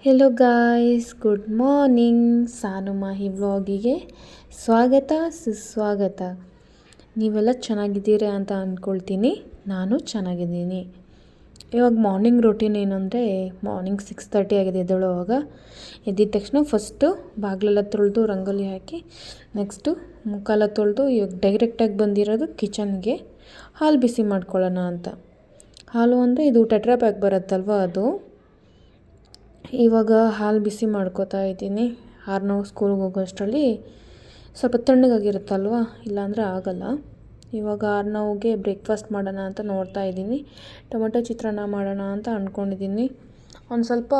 Hello guys, good morning. Sanu Mahi ವ್ಲಾಗಿಗೆ ಸ್ವಾಗತ ಸುಸ್ವಾಗತ. ನೀವೆಲ್ಲ ಚೆನ್ನಾಗಿದ್ದೀರಾ ಅಂತ ಅಂದ್ಕೊಳ್ತೀನಿ. ನಾನು ಚೆನ್ನಾಗಿದ್ದೀನಿ. ಇವಾಗ ಮಾರ್ನಿಂಗ್ ರೂಟೀನ್ ಏನು ಅಂದರೆ, ಮಾರ್ನಿಂಗ್ 6:30 ಆಗಿದೆ ಎದ್ದೇಳುವಾಗ. ಎದ್ದಿದ ತಕ್ಷಣ ಫಸ್ಟು ಬಾಗಿಲೆಲ್ಲ ತೊಳೆದು ರಂಗೋಲಿ ಹಾಕಿ, ನೆಕ್ಸ್ಟು ಮುಖಾಲ ತೊಳೆದು ಇವಾಗ ಡೈರೆಕ್ಟಾಗಿ ಬಂದಿರೋದು ಕಿಚನ್ಗೆ ಹಾಲು ಬಿಸಿ ಮಾಡ್ಕೊಳ್ಳೋಣ ಅಂತ. ಹಾಲು ಅಂದರೆ ಇದು ಟೆಟ್ರಾ ಪ್ಯಾಕ್ ಬರುತ್ತಲ್ವ, ಅದು. ಇವಾಗ ಹಾಲು ಬಿಸಿ ಮಾಡ್ಕೋತಾ ಇದ್ದೀನಿ. ಆರ್ನವ್ ಸ್ಕೂಲ್ಗೆ ಹೋಗೋ ಅಷ್ಟರಲ್ಲಿ ಸ್ವಲ್ಪ ತಣ್ಣಗಾಗಿರುತ್ತಲ್ವ, ಇಲ್ಲಾಂದರೆ ಆಗೋಲ್ಲ. ಇವಾಗ ಆರ್ನವ್ಗೆ ಬ್ರೇಕ್ಫಾಸ್ಟ್ ಮಾಡೋಣ ಅಂತ ನೋಡ್ತಾ ಇದ್ದೀನಿ. ಟೊಮೆಟೊ ಚಿತ್ರಾನ್ನ ಮಾಡೋಣ ಅಂತ ಅಂದ್ಕೊಂಡಿದ್ದೀನಿ. ಒಂದು ಸ್ವಲ್ಪ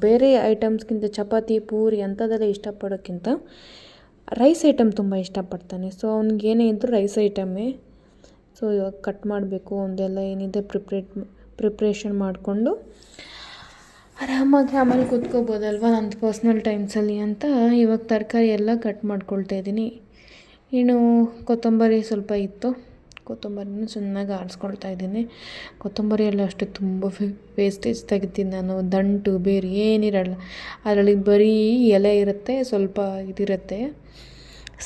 ಬೇರೆ ಐಟಮ್ಸ್ಗಿಂತ ಚಪಾತಿ ಪೂರಿ ಅಂಥದ್ದೆಲ್ಲ ಇಷ್ಟಪಡೋಕ್ಕಿಂತ ರೈಸ್ ಐಟಮ್ ತುಂಬ ಇಷ್ಟಪಡ್ತಾನೆ. ಸೊ ಅವ್ನಿಗೆ ಏನೇ ಇದ್ದರೂ ರೈಸ್ ಐಟಮ್ಮೇ. ಸೊ ಇವಾಗ ಕಟ್ ಮಾಡಬೇಕು, ಒಂದೆಲ್ಲ ಏನಿದೆ ಪ್ರಿಪ್ರೇಷನ್ ಮಾಡಿಕೊಂಡು ಆರಾಮಾಗಿ ಆಮೇಲೆ ಕೂತ್ಕೋಬೋದಲ್ವ ನನ್ನ ಪರ್ಸ್ನಲ್ ಟೈಮ್ಸಲ್ಲಿ ಅಂತ ಇವಾಗ ತರಕಾರಿ ಎಲ್ಲ ಕಟ್ ಮಾಡ್ಕೊಳ್ತಾ ಇದ್ದೀನಿ. ಇನ್ನು ಕೊತ್ತಂಬರಿ ಸ್ವಲ್ಪ ಇತ್ತು, ಕೊತ್ತಂಬರಿನೂ ಚೆನ್ನಾಗಿ ಆರಿಸ್ಕೊಳ್ತಾ ಇದ್ದೀನಿ. ಕೊತ್ತಂಬರಿ ಎಲ್ಲ ಅಷ್ಟೇ ತುಂಬ ವೇಸ್ಟೇಜ್ ತೆಗಿತೀನಿ ನಾನು. ದಂಟು ಬೇರೆ ಏನಿರಲ್ಲ ಅದರಲ್ಲಿ, ಬರೀ ಎಲೆ ಇರುತ್ತೆ, ಸ್ವಲ್ಪ ಇದಿರುತ್ತೆ.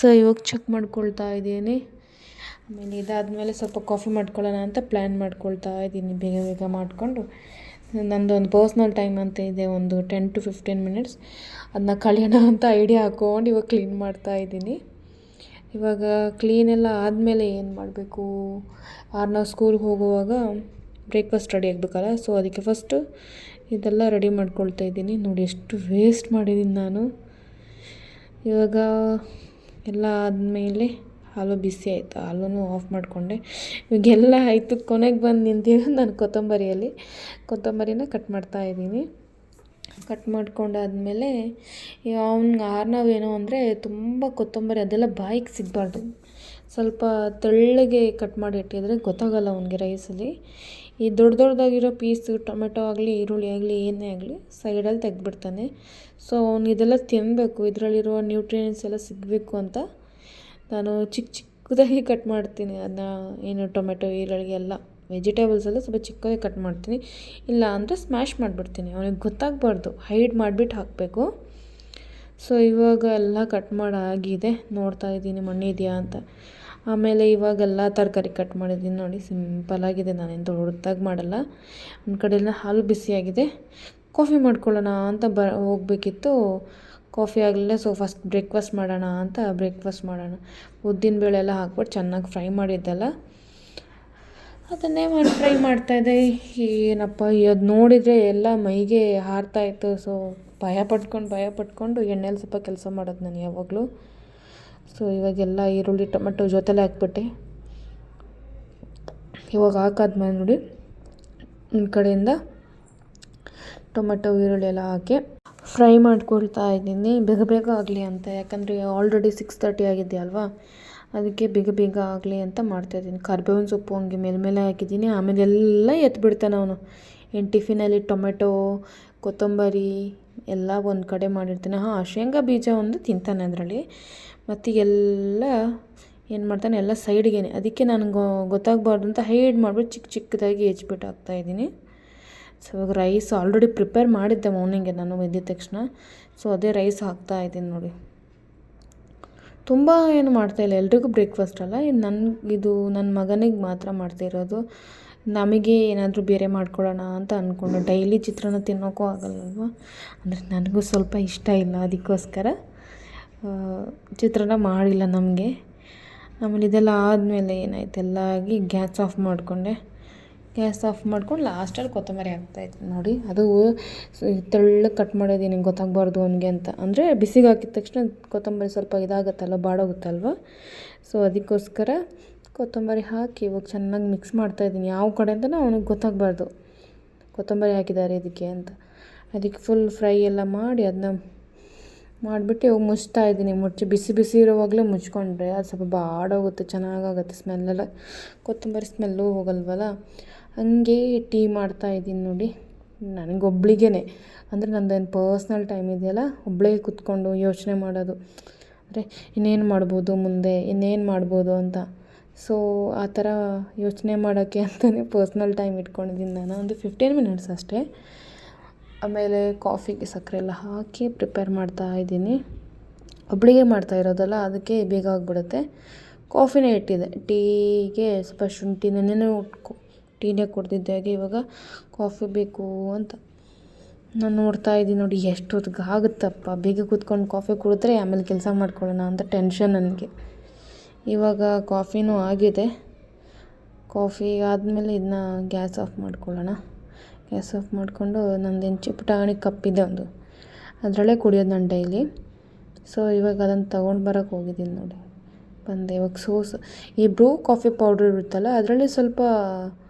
ಸೊ ಇವಾಗ ಚೆಕ್ ಮಾಡ್ಕೊಳ್ತಾ ಇದ್ದೀನಿ. ಆಮೇಲೆ ಇದಾದಮೇಲೆ ಸ್ವಲ್ಪ ಕಾಫಿ ಮಾಡ್ಕೊಳ್ಳೋಣ ಅಂತ ಪ್ಲ್ಯಾನ್ ಮಾಡ್ಕೊಳ್ತಾ ಇದ್ದೀನಿ. ಬೇಗ ಬೇಗ ಮಾಡಿಕೊಂಡು ನಂದೊಂದು ಪರ್ಸ್ನಲ್ ಟೈಮ್ ಅಂತ ಇದೆ, ಒಂದು 10 to 15 minutes. ಅದನ್ನ ಕಳೆಯೋಣ ಅಂತ ಐಡಿಯಾ ಹಾಕ್ಕೊಂಡು ಇವಾಗ ಕ್ಲೀನ್ ಮಾಡ್ತಾ ಇದ್ದೀನಿ. ಇವಾಗ ಕ್ಲೀನೆಲ್ಲ ಆದಮೇಲೆ ಏನು ಮಾಡಬೇಕು, ಆರ್ನವ್ ಸ್ಕೂಲ್ಗೆ ಹೋಗುವಾಗ ಬ್ರೇಕ್ಫಾಸ್ಟ್ ರೆಡಿ ಆಗಬೇಕಲ್ಲ. ಸೊ ಅದಕ್ಕೆ ಫಸ್ಟು ಇದೆಲ್ಲ ರೆಡಿ ಮಾಡ್ಕೊಳ್ತಾ ಇದ್ದೀನಿ. ನೋಡಿ ಎಷ್ಟು ವೇಸ್ಟ್ ಮಾಡಿದ್ದೀನಿ ನಾನು. ಇವಾಗ ಎಲ್ಲ ಆದಮೇಲೆ ಹಾಲು ಬಿಸಿ ಆಯಿತು, ಹಾಲೂ ಆಫ್ ಮಾಡಿಕೊಂಡೆ. ಇವಾಗೆಲ್ಲ ಆಯಿತು, ಕೊನೆಗೆ ಬಂದು ನಿಂತಿರೋದು ನಾನು ಕೊತ್ತಂಬರಿನ ಕಟ್ ಮಾಡ್ತಾಯಿದ್ದೀನಿ. ಕಟ್ ಮಾಡ್ಕೊಂಡಾದ್ಮೇಲೆ ಅವ್ನಿಗೆ ಆರ್ನವೇನು ಅಂದರೆ ತುಂಬ ಕೊತ್ತಂಬರಿ ಅದೆಲ್ಲ ಬಾಯಿಗೆ ಸಿಗಬಾರ್ದು. ಸ್ವಲ್ಪ ತೆಳ್ಳಗೆ ಕಟ್ ಮಾಡಿ ಇಟ್ಟಿದ್ರೆ ಗೊತ್ತಾಗಲ್ಲ ಅವ್ನಿಗೆ ರೈಸಲ್ಲಿ. ಈ ದೊಡ್ಡದಾಗಿರೋ ಪೀಸು ಟೊಮೆಟೊ ಆಗಲಿ ಈರುಳ್ಳಿ ಆಗಲಿ ಏನೇ ಆಗಲಿ ಸೈಡಲ್ಲಿ ತೆಗೆದ್ಬಿಡ್ತಾನೆ. ಸೊ ಅವ್ನು ಇದೆಲ್ಲ ತಿನ್ನಬೇಕು, ಇದರಲ್ಲಿರುವ ನ್ಯೂಟ್ರಿಯೆಂಟ್ಸ್ ಎಲ್ಲ ಸಿಗಬೇಕು ಅಂತ ನಾನು ಚಿಕ್ಕದಾಗಿ ಕಟ್ ಮಾಡ್ತೀನಿ. ಅದನ್ನ ಏನು ಟೊಮೆಟೊ ಈರುಳ್ಳಿ ಎಲ್ಲ ವೆಜಿಟೇಬಲ್ಸ್ ಎಲ್ಲ ಸ್ವಲ್ಪ ಚಿಕ್ಕದಾಗಿ ಕಟ್ ಮಾಡ್ತೀನಿ. ಇಲ್ಲ ಅಂದರೆ ಸ್ಮ್ಯಾಶ್ ಮಾಡಿಬಿಡ್ತೀನಿ. ಅವನಿಗೆ ಗೊತ್ತಾಗಬಾರ್ದು, ಹೈಡ್ ಮಾಡಿಬಿಟ್ಟು ಹಾಕಬೇಕು. ಸೊ ಇವಾಗ ಎಲ್ಲ ಕಟ್ ಮಾಡಾಗಿದೆ, ನೋಡ್ತಾ ಇದ್ದೀನಿ ಮಣ್ಣಿದೆಯಾ ಅಂತ. ಆಮೇಲೆ ಇವಾಗೆಲ್ಲ ತರಕಾರಿ ಕಟ್ ಮಾಡಿದ್ದೀನಿ. ನೋಡಿ ಸಿಂಪಲ್ಲಾಗಿದೆ, ನಾನೇನು ದೊಡ್ಡದಾಗಿ ಮಾಡಲ್ಲ. ಒಂದು ಕಡೆಯೆಲ್ಲ ಹಾಲು ಬಿಸಿಯಾಗಿದೆ, ಕಾಫಿ ಮಾಡ್ಕೊಳ್ಳೋಣ ಅಂತ ಹೋಗಬೇಕಿತ್ತು. ಕಾಫಿ ಆಗಲಿಲ್ಲ. ಸೊ ಫಸ್ಟ್ ಬ್ರೇಕ್ಫಾಸ್ಟ್ ಮಾಡೋಣ ಅಂತ ಉದ್ದಿನ ಬೇಳೆ ಎಲ್ಲ ಹಾಕ್ಬಿಟ್ಟು ಚೆನ್ನಾಗಿ ಫ್ರೈ ಮಾಡಿದ್ದೆಲ್ಲ ಅದನ್ನೇ ಫ್ರೈ ಮಾಡ್ತಾಯಿದ್ದೆ. ಏನಪ್ಪ ಅದು ನೋಡಿದರೆ ಎಲ್ಲ ಮೈಗೆ ಹಾರ್ತಾಯಿತ್ತು. ಸೊ ಭಯ ಪಟ್ಕೊಂಡು ಎಣ್ಣೆಲಿ ಸ್ವಲ್ಪ ಕೆಲಸ ಮಾಡೋದು ನಾನು ಯಾವಾಗಲೂ. ಸೊ ಇವಾಗೆಲ್ಲ ಈರುಳ್ಳಿ ಟೊಮೆಟೊ ಜೊತೆಲೆ ಹಾಕ್ಬಿಟ್ಟೆ. ಇವಾಗ ಹಾಕಾದ್ಮೇಲೆ ನೋಡಿ, ಒಂದು ಕಡೆಯಿಂದ ಟೊಮೆಟೊ ಈರುಳ್ಳಿ ಎಲ್ಲ ಹಾಕಿ ಫ್ರೈ ಮಾಡ್ಕೊಳ್ತಾ ಇದ್ದೀನಿ, ಬೇಗ ಆಗಲಿ ಅಂತ. ಯಾಕಂದರೆ ಆಲ್ರೆಡಿ 6:30 ಆಗಿದೆಯಾ ಅಲ್ವಾ, ಅದಕ್ಕೆ ಬೇಗ ಆಗಲಿ ಅಂತ ಮಾಡ್ತಾಯಿದ್ದೀನಿ. ಕರ್ಬೇವಿನ ಸೊಪ್ಪು ಹಂಗೆ ಮೇಲೆ ಹಾಕಿದ್ದೀನಿ. ಆಮೇಲೆ ಎಲ್ಲ ಎತ್ಬಿಡ್ತಾನೆ ಅವನು. ಏನು ಟಿಫಿನಲ್ಲಿ ಟೊಮೆಟೊ ಕೊತ್ತಂಬರಿ ಎಲ್ಲ ಒಂದು ಕಡೆ ಮಾಡಿರ್ತಾನೆ. ಶೇಂಗಾ ಬೀಜ ಒಂದು ತಿಂತಾನೆ ಅದರಲ್ಲಿ. ಮತ್ತು ಎಲ್ಲ ಏನು ಮಾಡ್ತಾನೆ, ಎಲ್ಲ ಸೈಡ್ಗೇನೆ. ಅದಕ್ಕೆ ನನಗೆ ಗೊತ್ತಾಗಬಾರ್ದು ಅಂತ ಹೈಡ್ ಮಾಡಿಬಿಟ್ಟು ಚಿಕ್ಕದಾಗಿ ಹೆಚ್ಚಿಬಿಟ್ಟು ಹಾಕ್ತಾಯಿದ್ದೀನಿ. ಸೊ ಇವಾಗ ರೈಸ್ ಆಲ್ರೆಡಿ ಪ್ರಿಪೇರ್ ಮಾಡಿದ್ದೆ ಮಾರ್ನಿಂಗೆ ನಾನು ಎದ್ದಿದ ತಕ್ಷಣ. ಸೊ ಅದೇ ರೈಸ್ ಹಾಕ್ತಾಯಿದ್ದೀನಿ ನೋಡಿ. ತುಂಬ ಏನು ಮಾಡ್ತಾಯಿಲ್ಲ, ಎಲ್ರಿಗೂ ಬ್ರೇಕ್ಫಾಸ್ಟ್ ಅಲ್ಲ, ಇದು ನನ್ನ ಮಗನಿಗೆ ಮಾತ್ರ ಮಾಡ್ತಾಯಿರೋದು. ನಮಗೆ ಏನಾದರೂ ಬೇರೆ ಮಾಡ್ಕೊಳ್ಳೋಣ ಅಂತ ಅಂದ್ಕೊಂಡು. ಡೈಲಿ ಚಿತ್ರಾನ್ನ ತಿನ್ನೋಕ್ಕೂ ಆಗಲ್ಲಲ್ವ, ಅಂದರೆ ನನಗೂ ಸ್ವಲ್ಪ ಇಷ್ಟ ಇಲ್ಲ, ಅದಕ್ಕೋಸ್ಕರ ಚಿತ್ರಾನ್ನ ಮಾಡಿಲ್ಲ ನಮಗೆ. ಆಮೇಲೆ ಇದೆಲ್ಲ ಆದಮೇಲೆ ಏನಾಯ್ತು, ಎಲ್ಲ ಆಗಿ ಗ್ಯಾಸ್ ಆಫ್ ಮಾಡ್ಕೊಂಡು ಲಾಸ್ಟಲ್ಲಿ ಕೊತ್ತಂಬರಿ ಹಾಕ್ತಾಯಿದ್ದೀನಿ ನೋಡಿ. ಅದು ತೆಳ್ಳಗೆ ಕಟ್ ಮಾಡೋದೀನಿ, ಗೊತ್ತಾಗಬಾರ್ದು ಅವನಿಗೆ ಅಂತ. ಅಂದರೆ ಬಿಸಿಗೆ ಹಾಕಿದ ತಕ್ಷಣ ಕೊತ್ತಂಬರಿ ಸ್ವಲ್ಪ ಇದಾಗುತ್ತಲ್ವ, ಬಾಡೋಗುತ್ತಲ್ವ. ಸೊ ಅದಕ್ಕೋಸ್ಕರ ಕೊತ್ತಂಬರಿ ಹಾಕಿ ಇವಾಗ ಚೆನ್ನಾಗಿ ಮಿಕ್ಸ್ ಮಾಡ್ತಾಯಿದ್ದೀನಿ. ಯಾವ ಕಡೆ ಅಂತಲೂ ಅವನಿಗೆ ಗೊತ್ತಾಗಬಾರ್ದು ಕೊತ್ತಂಬರಿ ಹಾಕಿದ್ದಾರೆ ಇದಕ್ಕೆ ಅಂತ. ಅದಕ್ಕೆ ಫುಲ್ ಫ್ರೈ ಎಲ್ಲ ಮಾಡಿ ಅದನ್ನ ಮಾಡಿಬಿಟ್ಟು ಇವಾಗ ಮುಚ್ತಾಯಿದ್ದೀನಿ. ಬಿಸಿ ಇರೋವಾಗಲೇ ಮುಚ್ಕೊಂಡ್ರೆ ಅದು ಸ್ವಲ್ಪ ಬಾಡೋಗುತ್ತೆ, ಚೆನ್ನಾಗಾಗುತ್ತೆ ಸ್ಮೆಲ್ಲೆಲ್ಲ. ಕೊತ್ತಂಬರಿ ಸ್ಮೆಲ್ಲು ಹೋಗಲ್ವಲ್ಲ. ಹಂಗೆ ಟೀ ಮಾಡ್ತಾಯಿದ್ದೀನಿ ನೋಡಿ, ನನಗೊಬ್ಳಿಗೇ. ಅಂದರೆ ನಂದೇನು ಪರ್ಸ್ನಲ್ ಟೈಮ್ ಇದೆಯಲ್ಲ, ಒಬ್ಬಳೇ ಕೂತ್ಕೊಂಡು ಯೋಚನೆ ಮಾಡೋದು, ಅಂದರೆ ಇನ್ನೇನು ಮಾಡ್ಬೋದು ಅಂತ. ಸೊ ಆ ಥರ ಯೋಚನೆ ಮಾಡೋಕ್ಕೆ ಅಂತಲೇ ಪರ್ಸ್ನಲ್ ಟೈಮ್ ಇಟ್ಕೊಂಡಿದ್ದೀನಿ ನಾನು. ಒಂದು 15 minutes ಅಷ್ಟೇ. ಆಮೇಲೆ ಕಾಫಿಗೆ ಸಕ್ಕರೆ ಎಲ್ಲ ಹಾಕಿ ಪ್ರಿಪೇರ್ ಮಾಡ್ತಾ ಇದ್ದೀನಿ. ಒಬ್ಬಳಿಗೆ ಮಾಡ್ತಾ ಇರೋದಲ್ಲ, ಅದಕ್ಕೆ ಬೇಗ ಆಗಿಬಿಡುತ್ತೆ. ಕಾಫಿನೇ ಇಟ್ಟಿದ್ದೆ, ಟೀಗೆ ಸ್ವಲ್ಪ ಶುಂಠಿ ನೆನ್ನೆನೇ ಟೀನೇ ಕುಡ್ದಿದ್ದೆ. ಹಾಗೆ ಇವಾಗ ಕಾಫಿ ಬೇಕು ಅಂತ ನಾನು ನೋಡ್ತಾ ಇದ್ದೀನಿ. ನೋಡಿ ಎಷ್ಟೊತ್ತಿಗೆ ಆಗುತ್ತಪ್ಪ, ಬೇಗ ಕೂತ್ಕೊಂಡು ಕಾಫಿ ಕುಡಿದ್ರೆ ಆಮೇಲೆ ಕೆಲಸ ಮಾಡ್ಕೊಳ್ಳೋಣ ಅಂತ ಟೆನ್ಷನ್ ನನಗೆ. ಇವಾಗ ಕಾಫಿನೂ ಆಗಿದೆ. ಕಾಫಿ ಆದಮೇಲೆ ಇದನ್ನ ಗ್ಯಾಸ್ ಆಫ್ ಮಾಡ್ಕೊಳ್ಳೋಣ. ಗ್ಯಾಸ್ ಆಫ್ ಮಾಡಿಕೊಂಡು ನಂದೇನು ಪುಟಾಣಿ ಕಪ್ಪಿದೆ ಒಂದು, ಅದರಲ್ಲೇ ಕುಡಿಯೋದು ನಾನು ಡೈಲಿ. ಸೊ ಇವಾಗ ಅದನ್ನು ತೊಗೊಂಡು ಬರೋಕ್ಕೆ ಹೋಗಿದ್ದೀನಿ. ನೋಡಿ ಬಂದೆ. ಇವಾಗ ಈ ಬ್ರೂ ಕಾಫಿ ಪೌಡ್ರ್ ಇರುತ್ತಲ್ಲ, ಅದರಲ್ಲಿ ಸ್ವಲ್ಪ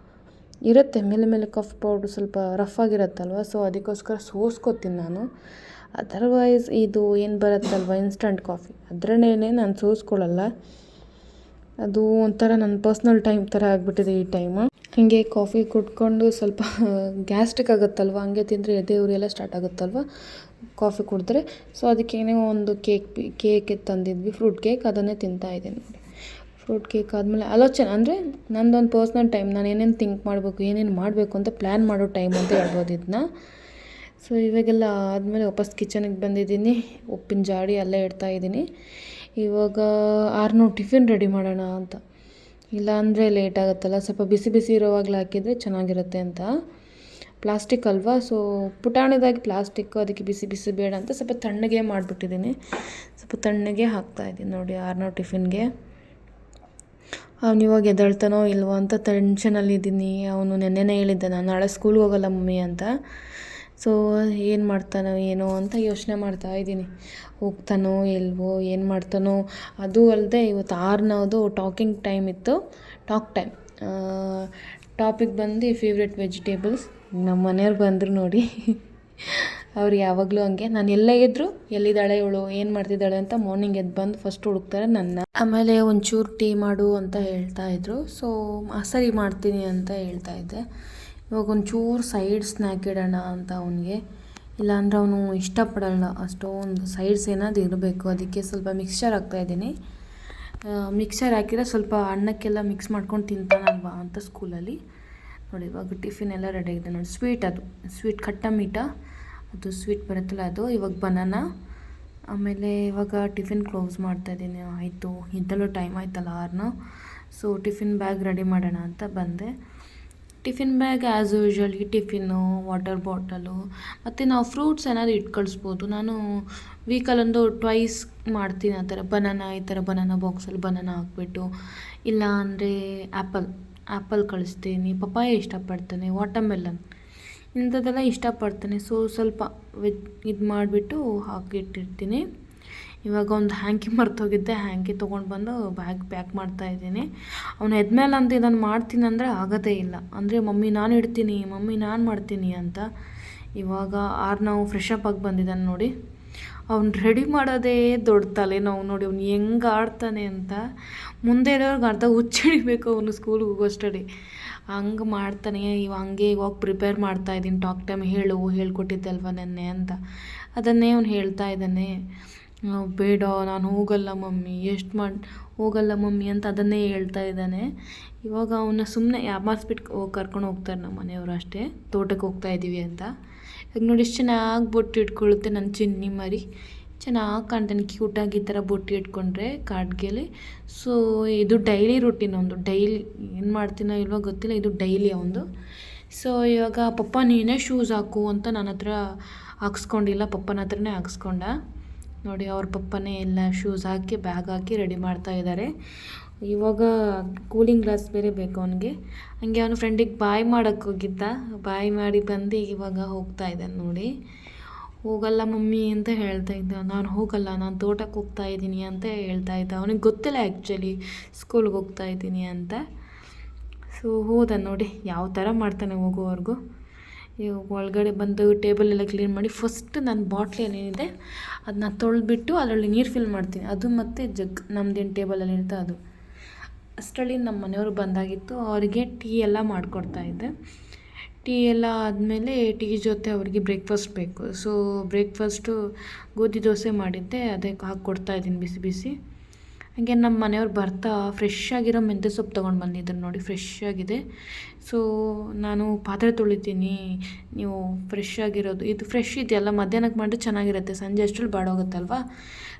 ಇರುತ್ತೆ ಮೇಲೆ ಕಾಫಿ ಪೌಡ್ರ್ ಸ್ವಲ್ಪ ರಫ್ ಆಗಿರುತ್ತಲ್ವ, ಸೊ ಅದಕ್ಕೋಸ್ಕರ ಸೋಸ್ಕೋತೀನಿ ನಾನು. ಅದರ್ವೈಸ್ ಇದು ಏನು ಬರುತ್ತಲ್ವ ಇನ್ಸ್ಟಂಟ್ ಕಾಫಿ, ಅದರನ್ನೇ ನಾನು ಸೋಸ್ಕೊಳ್ಳಲ್ಲ. ಅದು ಒಂಥರ ನನ್ನ ಪರ್ಸ್ನಲ್ ಟೈಮ್ ಥರ ಆಗಿಬಿಟ್ಟಿದೆ ಈ ಟೈಮು. ಹಾಗೆ ಕಾಫಿ ಕುಡ್ಕೊಂಡು ಸ್ವಲ್ಪ ಗ್ಯಾಸ್ಟ್ರಿಕ್ ಆಗುತ್ತಲ್ವ, ಹಂಗೆ ತಿಂದರೆ ಎದೆ ಉರಿ ಎಲ್ಲ ಸ್ಟಾರ್ಟ್ ಆಗುತ್ತಲ್ವ ಕಾಫಿ ಕುಡಿದ್ರೆ. ಸೊ ಅದಕ್ಕೇನೋ ಒಂದು ಕೇಕ್ ತಂದಿದ್ವಿ, ಫ್ರೂಟ್ ಕೇಕ್, ಅದನ್ನೇ ತಿಂತಾಯಿದ್ದೀನಿ ನೋಡಿ. ಫ್ರೂಟ್ ಕೇಕ್ ಆದಮೇಲೆ ಆಲೋಚನೆ ಅಂದರೆ ನಂದೊಂದು ಪರ್ಸ್ನಲ್ ಟೈಮ್, ನಾನು ಏನೇನು ಥಿಂಕ್ ಮಾಡಬೇಕು, ಏನೇನು ಮಾಡಬೇಕು ಅಂತ ಪ್ಲ್ಯಾನ್ ಮಾಡೋ ಟೈಮ್ ಅಂತ ಹೇಳ್ಬೋದು ಇದನ್ನ. ಸೊ ಇವಾಗೆಲ್ಲ ಆದಮೇಲೆ ವಾಪಸ್ ಕಿಚನಿಗೆ ಬಂದಿದ್ದೀನಿ. ಉಪ್ಪಿನ ಜಾಡಿ ಅಲ್ಲೇ ಇಡ್ತಾಯಿದ್ದೀನಿ. ಇವಾಗ ಆರ್ನೋ ಟಿಫಿನ್ ರೆಡಿ ಮಾಡೋಣ ಅಂತ. ಇಲ್ಲಾಂದರೆ ಲೇಟ್ ಆಗುತ್ತಲ್ಲ, ಸ್ವಲ್ಪ ಬಿಸಿ ಇರೋವಾಗಲೇ ಹಾಕಿದರೆ ಚೆನ್ನಾಗಿರುತ್ತೆ ಅಂತ. ಪ್ಲಾಸ್ಟಿಕ್ ಅಲ್ವಾ, ಸೊ ಪುಟಾಣಿದಾಗಿ ಪ್ಲಾಸ್ಟಿಕ್ಕು, ಅದಕ್ಕೆ ಬಿಸಿ ಬೇಡ ಅಂತ ಸ್ವಲ್ಪ ತಣ್ಣಗೆ ಮಾಡಿಬಿಟ್ಟಿದ್ದೀನಿ. ಸ್ವಲ್ಪ ತಣ್ಣಗೆ ಹಾಕ್ತಾಯಿದ್ದೀನಿ ನೋಡಿ ಆರ್ನೋ ಟಿಫಿನ್ಗೆ. ಅವ್ನು ಇವಾಗ ಎದ್ದೇಳ್ತಾನೋ ಇಲ್ವೋ ಅಂತ ಟೆನ್ಷನಲ್ಲಿದ್ದೀನಿ. ಅವನು ನೆನ್ನೆನೇ ಹೇಳಿದ್ದೆ ನಾನು ನಾಳೆ ಸ್ಕೂಲ್ಗೆ ಹೋಗಲ್ಲ ಮಮ್ಮಿ ಅಂತ. ಸೊ ಏನು ಮಾಡ್ತಾನೋ ಏನೋ ಅಂತ ಯೋಚನೆ ಮಾಡ್ತಾಯಿದ್ದೀನಿ. ಹೋಗ್ತಾನೋ ಇಲ್ವೋ, ಏನು ಮಾಡ್ತಾನೋ. ಅದು ಅಲ್ಲದೆ ಇವತ್ತು ಆರ್ನೋದು ಟಾಕಿಂಗ್ ಟೈಮ್ ಇತ್ತು, ಟಾಕ್ ಟೈಮ್. ಟಾಪಿಕ್ ಬಂದು ಫೇವ್ರೆಟ್ ವೆಜಿಟೇಬಲ್ಸ್. ನಮ್ಮ ಮನೆಯವ್ರು ಬಂದರು ನೋಡಿ, ಅವ್ರು ಯಾವಾಗಲೂ ಹಂಗೆ, ನಾನು ಎಲ್ಲೇ ಇದ್ದರೂ ಎಲ್ಲಿದ್ದಾಳೆ ಇವಳು, ಏನು ಮಾಡ್ತಿದ್ದಾಳೆ ಅಂತ ಮಾರ್ನಿಂಗ್ ಎದ್ದು ಬಂದು ಫಸ್ಟ್ ಹುಡುಕ್ತಾರೆ ನನ್ನ. ಆಮೇಲೆ ಒಂಚೂರು ಟೀ ಮಾಡು ಅಂತ ಹೇಳ್ತಾಯಿದ್ರು. ಸೊ ಸರಿ ಮಾಡ್ತೀನಿ ಅಂತ ಹೇಳ್ತಾಯಿದ್ದೆ. ಇವಾಗ ಒಂಚೂರು ಸೈಡ್ ಸ್ನ್ಯಾಕ್ ಇಡೋಣ ಅಂತ ಅವನಿಗೆ. ಇಲ್ಲಾಂದ್ರೆ ಅವನು ಇಷ್ಟಪಡಲ್ಲ ಅಷ್ಟೊಂದು ಸೈಡ್ಸ್ ಏನಾದ್ರು ಇರಬೇಕು. ಅದಕ್ಕೆ ಸ್ವಲ್ಪ ಮಿಕ್ಸ್ಚರ್ ಹಾಕ್ತಾಯಿದ್ದೀನಿ. ಮಿಕ್ಸ್ಚರ್ ಹಾಕಿದ್ರೆ ಸ್ವಲ್ಪ ಅನ್ನಕ್ಕೆಲ್ಲ ಮಿಕ್ಸ್ ಮಾಡ್ಕೊಂಡು ತಿಂತಾನಲ್ವಾ ಅಂತ ಸ್ಕೂಲಲ್ಲಿ. ನೋಡಿ ಇವಾಗ ಟಿಫಿನ್ ಎಲ್ಲ ರೆಡಿ ಆಗಿದೆ ನೋಡಿ. ಸ್ವೀಟ್ ಖಟ್ಟ ಮೀಠ, ಅದು ಸ್ವೀಟ್ ಬರುತ್ತಲ್ಲ ಅದು. ಇವಾಗ ಬನಾನಾ. ಆಮೇಲೆ ಇವಾಗ ಟಿಫಿನ್ ಕ್ಲೋಸ್ ಮಾಡ್ತಾಯಿದ್ದೀನಿ. ಆಯಿತು, ಇದ್ದಲ್ಲೂ ಟೈಮ್ ಆಯ್ತಲ್ಲ ಆರ್ನೋ. ಸೊ ಟಿಫಿನ್ ಬ್ಯಾಗ್ ರೆಡಿ ಮಾಡೋಣ ಅಂತ ಬಂದೆ. ಟಿಫಿನ್ ಬ್ಯಾಗ್ ಆ್ಯಸ್ ಯೂಶ್ವಲ್ ಈ ಟಿಫಿನ್ನು, ವಾಟರ್ ಬಾಟಲು, ಮತ್ತು ನಾವು ಫ್ರೂಟ್ಸ್ ಏನಾದರೂ ಇಟ್ಟು ಕಳಿಸ್ಬೋದು. ನಾನು ವೀಕಲ್ಲೊಂದು ಟ್ವೈಸ್ ಮಾಡ್ತೀನಿ ಆ ಥರ. ಈ ಥರ ಬನಾನಾ ಬಾಕ್ಸಲ್ಲಿ ಬನಾನಾ ಹಾಕ್ಬಿಟ್ಟು, ಇಲ್ಲ ಅಂದರೆ ಆ್ಯಪಲ್ ಕಳಿಸ್ತೀನಿ. ಪಪ್ಪಾಯ ಇಷ್ಟಪಡ್ತಾನೆ, ವಾಟರ್ಮೆಲನ್ ಇಂಥದ್ದೆಲ್ಲ ಇಷ್ಟಪಡ್ತಾನೆ. ಸೊ ಸ್ವಲ್ಪ ಇದು ಮಾಡಿಬಿಟ್ಟು ಹಾಕಿಟ್ಟಿರ್ತೀನಿ. ಇವಾಗ ಒಂದು ಹ್ಯಾಂಕಿ ಮರ್ತೋಗಿದ್ದೆ, ಹ್ಯಾಂಕಿ ತೊಗೊಂಡು ಬಂದು ಬ್ಯಾಗ್ ಪ್ಯಾಕ್ ಮಾಡ್ತಾಯಿದ್ದೀನಿ. ಅವನು ಎದ್ಮೇಲೆ ಅಂತ ಇದನ್ನು ಮಾಡ್ತೀನಿ ಅಂದರೆ ಆಗೋದೇ ಇಲ್ಲ. ಅಂದರೆ ಮಮ್ಮಿ ನಾನು ಇಡ್ತೀನಿ, ಮಮ್ಮಿ ನಾನು ಮಾಡ್ತೀನಿ ಅಂತ. ಇವಾಗ ನಾವು ಫ್ರೆಶ್ ಅಪ್ ಆಗಿ ಬಂದಿದ್ದಾನೆ ನೋಡಿ. ಅವ್ನು ರೆಡಿ ಮಾಡೋದೇ ದೊಡ್ಡ ತಲೆನೋವು ನೋಡಿ. ಅವ್ನು ಹೆಂಗೆ ಆಡ್ತಾನೆ ಅಂತ. ಮುಂದೆ ಇರೋರ್ಗೆ ಅರ್ಧ ಹುಚ್ಚಿಡಿಬೇಕು ಅವನು ಸ್ಕೂಲ್ಗೆ ಹೋಗೋಷ್ಟಡಿ, ಹಂಗೆ ಮಾಡ್ತಾನೆ. ಇವಾಗ ಪ್ರಿಪೇರ್ ಮಾಡ್ತಾಯಿದ್ದೀನಿ. ಟಾಕ್ ಟೈಮ್ ಹೇಳ್ಕೊಟ್ಟಿದ್ದೆ ಅಲ್ವ ನೆನ್ನೆ ಅಂತ, ಅದನ್ನೇ ಅವ್ನು ಹೇಳ್ತಾ ಇದ್ದಾನೆ. ಬೇಡ ನಾನು ಹೋಗಲ್ಲ ಮಮ್ಮಿ, ಹೋಗಲ್ಲ ಮಮ್ಮಿ ಅಂತ ಅದನ್ನೇ ಹೇಳ್ತಾ ಇದ್ದಾನೆ. ಇವಾಗ ಅವನ್ನ ಸುಮ್ಮನೆ ಯಾಮಾರಿಸ್ಬಿಟ್ಟು ಕರ್ಕೊಂಡು ಹೋಗ್ತಾರೆ ನಮ್ಮ ಮನೆಯವರು ಅಷ್ಟೇ, ತೋಟಕ್ಕೆ ಹೋಗ್ತಾ ಇದ್ದೀವಿ ಅಂತ. ಈಗ ನೋಡಿ ಎಷ್ಟು ಚೆನ್ನಾಗಿ ಬೊಟ್ಟು ಇಟ್ಕೊಳ್ಳುತ್ತೆ ನನ್ನ ಚಿನ್ನಿ ಮರಿ. ಚೆನ್ನಾಗಿ ಕಾಣ್ತಾನೆ, ಕ್ಯೂಟಾಗಿ ಈ ಥರ ಬೊಟ್ಟು ಇಟ್ಕೊಂಡ್ರೆ ಕಾಡ್ಗೆಲಿ. ಸೊ ಇದು ಡೈಲಿ ರೂಟೀನ್ ಒಂದು. ಡೈಲಿ ಏನು ಮಾಡ್ತೀನೋ ಇಲ್ವೋ ಗೊತ್ತಿಲ್ಲ, ಇದು ಡೈಲಿ ಅವನು. ಸೊ ಇವಾಗ ಪಪ್ಪ ನೀನೇ ಶೂಸ್ ಹಾಕು ಅಂತ ನನ್ನ ಹತ್ರ ಹಾಕ್ಸ್ಕೊಂಡಿಲ್ಲ, ಪಪ್ಪನ ಹತ್ರನೇ ಹಾಕ್ಸ್ಕೊಂಡ ನೋಡಿ. ಅವ್ರ ಪಪ್ಪನೇ ಎಲ್ಲ ಶೂಸ್ ಹಾಕಿ ಬ್ಯಾಗ್ ಹಾಕಿ ರೆಡಿ ಮಾಡ್ತಾ ಇದ್ದಾರೆ. ಇವಾಗ ಕೂಲಿಂಗ್ ಗ್ಲಾಸ್ ಬೇರೆ ಬೇಕು ಅವನಿಗೆ. ಹಂಗೆ ಅವನ ಫ್ರೆಂಡಿಗೆ ಬಾಯ್ ಮಾಡೋಕ್ಕೆ ಹೋಗಿದ್ದ, ಬಾಯ್ ಮಾಡಿ ಬಂದು ಇವಾಗ ಹೋಗ್ತಾ ಇದ್ದಾನೆ ನೋಡಿ. ಹೋಗಲ್ಲ ಮಮ್ಮಿ ಅಂತ ಹೇಳ್ತಾ ಇದ್ದ. ನಾನು ಹೋಗಲ್ಲ, ನಾನು ತೋಟಕ್ಕೆ ಹೋಗ್ತಾ ಇದ್ದೀನಿ ಅಂತ ಹೇಳ್ತಾ ಇದ್ದ. ಅವನಿಗೆ ಗೊತ್ತಿಲ್ಲ ಆ್ಯಕ್ಚುಲಿ ಸ್ಕೂಲ್ಗೆ ಹೋಗ್ತಾ ಇದ್ದೀನಿ ಅಂತ. ಸೊ ಹೋದ ನೋಡಿ, ಯಾವ ಥರ ಮಾಡ್ತಾನೆ ಹೋಗೋವರೆಗೂ. ಒಳಗಡೆ ಬಂದು ಟೇಬಲ್ ಎಲ್ಲ ಕ್ಲೀನ್ ಮಾಡಿ ಫಸ್ಟ್ ನನ್ನ ಬಾಟ್ಲಿ ಏನೇನಿದೆ ಅದನ್ನ ತೊಳೆದ್ಬಿಟ್ಟು ಅದರಲ್ಲಿ ನೀರು ಫಿಲ್ ಮಾಡ್ತೀನಿ. ಅದು ಮತ್ತು ಜಗ್ ನಮ್ಮದೇನು ಟೇಬಲಲ್ಲಿ ಇರುತ್ತೆ ಅದು. ಅಷ್ಟರಲ್ಲಿ ನಮ್ಮ ಮನೆಯವರು ಬಂದಾಗಿತ್ತು, ಅವರಿಗೆ ಟೀ ಎಲ್ಲ ಮಾಡಿಕೊಡ್ತಾಯಿದ್ದೆ. ಟೀ ಎಲ್ಲ ಆದಮೇಲೆ ಟೀ ಜೊತೆ ಅವರಿಗೆ ಬ್ರೇಕ್ಫಾಸ್ಟ್ ಬೇಕು. ಸೊ ಬ್ರೇಕ್ಫಾಸ್ಟು ಗೋಧಿ ದೋಸೆ ಮಾಡಿದ್ದೆ, ಅದಕ್ಕೆ ಹಾಕ್ಕೊಡ್ತಾಯಿದ್ದೀನಿ ಬಿಸಿ. ಹಾಗೆ ನಮ್ಮ ಮನೆಯವ್ರು ಬರ್ತಾ ಫ್ರೆಶ್ ಆಗಿರೋ ಮೆಂತ್ಯ ಸೊಪ್ಪು ತೊಗೊಂಡು ಬಂದಿದ್ರು ನೋಡಿ, ಫ್ರೆಶ್ ಆಗಿದೆ. ಸೊ ನಾನು ಪಾತ್ರೆ ತೊಳಿತೀನಿ, ನೀವು ಫ್ರೆಶ್ ಆಗಿರೋದು ಇದು ಫ್ರೆಶ್ ಇದೆಯಲ್ಲ, ಮಧ್ಯಾಹ್ನಕ್ಕೆ ಮಾಡಿದ್ರೆ ಚೆನ್ನಾಗಿರುತ್ತೆ, ಸಂಜೆ ಅಷ್ಟರಲ್ಲಿ ಬಾಡೋಗುತ್ತಲ್ವ.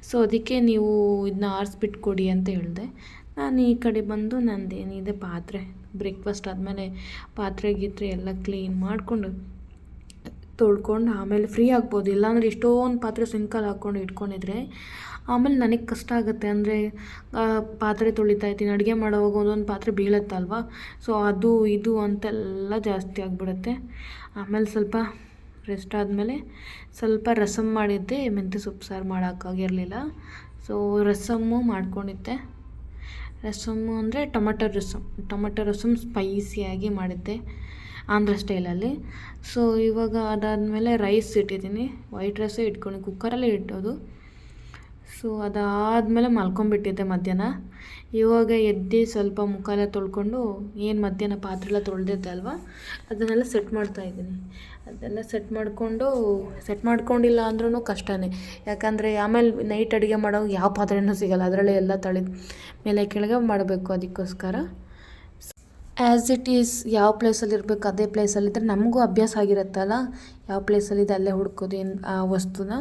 ಸೊ ಅದಕ್ಕೆ ನೀವು ಇದನ್ನ ಆರಿಸ್ಬಿಟ್ಟು ಕೊಡಿ ಅಂತ ಹೇಳಿದೆ. ನಾನು ಈ ಕಡೆ ಬಂದು ನಂದೇನಿದೆ ಪಾತ್ರೆ, ಬ್ರೇಕ್ಫಾಸ್ಟ್ ಆದಮೇಲೆ ಪಾತ್ರೆ ಗೀತ್ರೆ ಎಲ್ಲ ಕ್ಲೀನ್ ಮಾಡಿಕೊಂಡು ತೊಳ್ಕೊಂಡು ಆಮೇಲೆ ಫ್ರೀ ಆಗ್ಬೋದು. ಇಲ್ಲಾಂದರೆ ಎಷ್ಟೊಂದು ಪಾತ್ರೆ ಸಿಂಕಲ್ಲಿ ಹಾಕ್ಕೊಂಡು ಇಟ್ಕೊಂಡಿದ್ರೆ ಆಮೇಲೆ ನನಗೆ ಕಷ್ಟ ಆಗುತ್ತೆ. ಅಂದರೆ ಪಾತ್ರೆ ತೊಳಿತಾ ಇರ್ತೀನಿ, ಅಡುಗೆ ಮಾಡೋವಾಗ ಒಂದೊಂದು ಪಾತ್ರೆ ಬೀಳುತ್ತಲ್ವ. ಸೊ ಅದು ಇದು ಅಂತೆಲ್ಲ ಜಾಸ್ತಿ ಆಗಿಬಿಡುತ್ತೆ. ಆಮೇಲೆ ಸ್ವಲ್ಪ ರೆಸ್ಟ್ ಆದಮೇಲೆ ಸ್ವಲ್ಪ ರಸಮ್ ಮಾಡಿದ್ದೆ, ಮೆಂತ್ಯ ಸೊಪ್ಪು ಸಾರು ಮಾಡೋಕ್ಕಾಗಿರಲಿಲ್ಲ. ಸೊ ರಸಮ್ಮು ಮಾಡ್ಕೊಂಡಿದ್ದೆ. ರಸಮ್ಮು ಅಂದರೆ ಟೊಮಟೊ ರಸಮ್ ಸ್ಪೈಸಿಯಾಗಿ ಮಾಡಿದ್ದೆ, ಆಂಧ್ರ ಸ್ಟೈಲಲ್ಲಿ. ಸೊ ಇವಾಗ ಅದಾದಮೇಲೆ ರೈಸ್ ಇಟ್ಟಿದ್ದೀನಿ, ವೈಟ್ ರೈಸೇ ಇಟ್ಕೊಂಡು ಕುಕ್ಕರಲ್ಲೇ ಇಟ್ಟೋದು. ಸೊ ಅದಾದಮೇಲೆ ಮಲ್ಕೊಂಬಿಟ್ಟಿದ್ದೆ ಮಧ್ಯಾಹ್ನ. ಇವಾಗ ಎದ್ದು ಸ್ವಲ್ಪ ಮುಖ ಎಲ್ಲ ತೊಳ್ಕೊಂಡು, ಏನು ಮಧ್ಯಾಹ್ನ ಪಾತ್ರೆ ಎಲ್ಲ ತೊಳೆದಿದ್ದೆ ಅಲ್ವ, ಅದನ್ನೆಲ್ಲ ಸೆಟ್ ಮಾಡ್ತಾಯಿದ್ದೀನಿ. ಅದೆಲ್ಲ ಸೆಟ್ ಮಾಡ್ಕೊಂಡಿಲ್ಲ ಅಂದ್ರೂ ಕಷ್ಟನೇ. ಯಾಕಂದರೆ ಆಮೇಲೆ ನೈಟ್ ಅಡುಗೆ ಮಾಡೋವಾಗ ಯಾವ ಪಾತ್ರೆನೂ ಸಿಗೋಲ್ಲ, ಅದರಲ್ಲೇ ಎಲ್ಲ ತಳೆದು ಮೇಲೆ ಕೆಳಗೆ ಮಾಡಬೇಕು. ಅದಕ್ಕೋಸ್ಕರ ಆ್ಯಸ್ ಇಟ್ ಈಸ್ ಯಾವ ಪ್ಲೇಸಲ್ಲಿ ಇರಬೇಕು ಅದೇ ಪ್ಲೇಸಲ್ಲಿದ್ದರೆ ನಮಗೂ ಅಭ್ಯಾಸ ಆಗಿರುತ್ತಲ್ಲ, ಯಾವ ಪ್ಲೇಸಲ್ಲಿದೆ ಅಲ್ಲೇ ಹುಡ್ಕೋದು ಏನು ಆ ವಸ್ತುನ.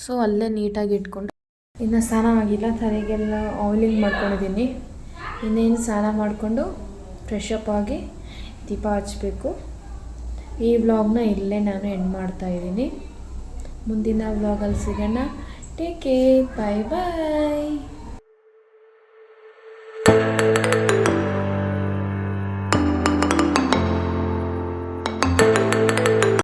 ಸೊ ಅಲ್ಲೇ ನೀಟಾಗಿ ಇಟ್ಕೊಂಡು, ಇನ್ನು ಸ್ನಾನ ಆಗಿಲ್ಲ, ತಲೆಗೆಲ್ಲ ಆಯಿಲಿಂಗ್ ಮಾಡ್ಕೊಂಡಿದ್ದೀನಿ. ಇನ್ನೇನು ಸ್ನಾನ ಮಾಡಿಕೊಂಡು ಫ್ರೆಶ್ ಅಪ್ ಆಗಿ ದೀಪ ಹಚ್ಚಬೇಕು. ಈ ವ್ಲಾಗ್ನ ಇಲ್ಲೇ ನಾನು ಎಂಡ್ ಮಾಡ್ತಾಯಿದ್ದೀನಿ. ಮುಂದಿನ ವ್ಲಾಗಲ್ಲಿ ಸಿಗೋಣ. ಟೇಕ್ ಕೇರ್, ಬಾಯ್ ಬಾಯ್.